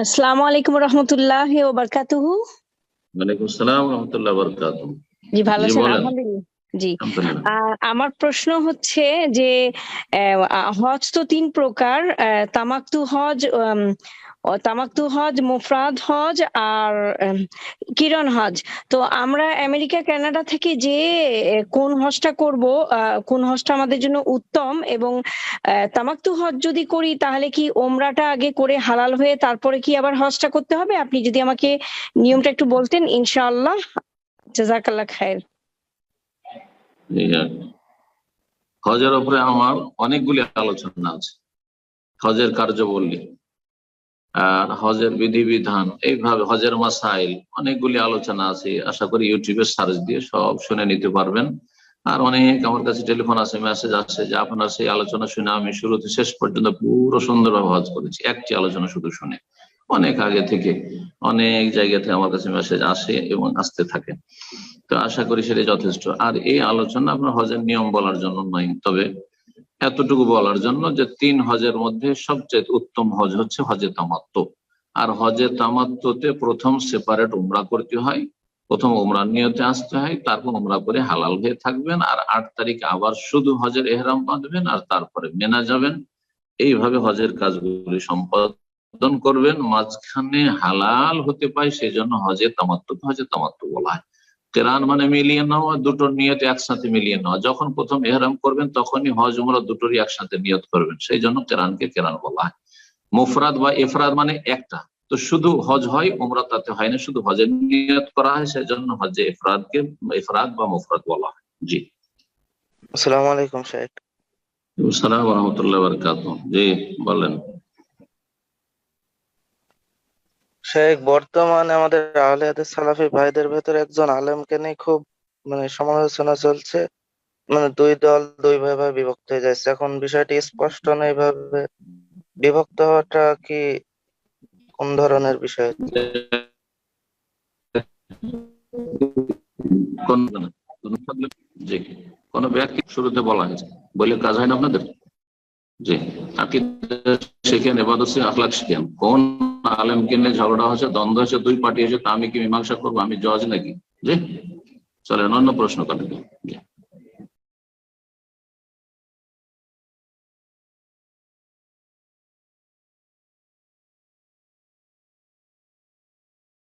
আসসালামু আলাইকুম রহমতুল্লাহি ওয়া বারাকাতুহু। ওয়ালাইকুম আসসালাম ওয়া রাহমাতুল্লাহি ওয়া বারাকাতুহু। জি, ভালো জি আছেন? বলেন। আলহামদুলিল্লাহ। জি। আলহামদুলিল্লাহ। আমার প্রশ্ন হচ্ছে যে হজ তো ৩ প্রকার। তামাক্তু হজ, তামাক্তু হজ, মুফরাদ হজ আর কিরণ হজ। তো আমরা আমেরিকা, কানাডা থেকে যেয়ে কোন হজটা করব, কোন হজটা আমাদের জন্য উত্তম এবং তামাক্তু হজ যদি করি তাহলে কি ওমরাটা আগে করে হালাল হয়ে তারপরে কি আবার হজটা করতে হবে? আপনি যদি আমাকে নিয়মটা একটু বলতেন ইনশাআল্লাহ। জাযাকাল্লাহ খায়ের। হজের উপরে আমার অনেকগুলি আলোচনা আছে। হজের কার্যবলী আর হজের বিধিবিধান, এইভাবে হজের মাসাইল অনেকগুলি আলোচনা আছে। আশা করি ইউটিউবে সার্চ দিয়ে সব শুনে নিতে পারবেন। আর অনেক আমার কাছে টেলিফোন আছে, মেসেজ আসছে যে আপনার সেই আলোচনা শুনে আমি শুরুতে শেষ পর্যন্ত পুরো সুন্দরভাবে হজ করেছি, একটি আলোচনা শুধু শুনে। অনেক আগে থেকে অনেক জায়গা থেকে আমার কাছে মেসেজ আসে এবং আসতে থাকে। তো আশা করি সেটা যথেষ্ট। আর এই আলোচনা আপনার হজের নিয়ম বলার জন্য নয়, তবে এতটুকু বলার জন্য যে ৩ হজের মধ্যে সবচেয়ে উত্তম হজ হচ্ছে হজে তামাত্তু। আর হজে তামাত্তুতে প্রথম সেপারেট উমরা করতে হয়, প্রথম উমরার নিয়তে আসতে হয়, তারপর উমরা করে হালাল হয়ে থাকবেন। আর ৮ তারিখ আবার শুধু হজের এহরাম বাঁধবেন আর তারপরে মেনা যাবেন। এইভাবে হজের কাজগুলি সম্পাদন করবেন, মাঝখানে হালাল হতে পায়, সেই জন্য হজে তামাত্তু বলা হয়। কেরান মানে মিলিয়ে নেওয়া, দুটোর নিয়ত একসাথে মিলিয়ে নেওয়া। যখন প্রথম এহরাম করবেন তখনই হজ উমরা দুটোরই একসাথে নিয়ত করবেন, সেই জন্য কেরানকে কেরান বলা হয়। মুফরাদ বা ইফরাদ মানে একটা, তো শুধু হজ হয় উমরা তাতে হয় না, শুধু হজের নিয়ত করা হয়, সেই জন্য হজে ইফরাদকে ইফরাদ বা মুফরাদ বলা হয়। জি। আসসালামু আলাইকুম শেখ। আসসালামু আলাইকুম ওয়া রাহমাতুল্লাহি ওয়া বারাকাতুহু। জি বলেন। শেখ, বর্তমানে আমাদের আহলে হাদিস সালাফি ভাইদের ভেতরে একজন আলেমকে নিয়ে খুব সমালোচনা চলছে। দুই দল দুই ভাবে বিভক্ত হয়ে যাচ্ছে। এখন বিষয়টি স্পষ্ট নয়, এইভাবে বিভক্ত হওয়াটা কি কোন ধরনের বিষয়? জি, কোন ব্যক্তি শুরুতে বলা হয়েছে বলে কাজ হয় না আপনাদের। জি, শিখেন, ইবাদত শিখেন, আখলাক শিখেন। কোন আলেমকে নিয়ে ঝগড়া হচ্ছে, দ্বন্দ্ব হচ্ছে, দুই পার্টি হচ্ছে, তা আমি কি মীমাংসা করবো? আমি জজ নাকি? জি, চলেন অন্য প্রশ্ন করেন।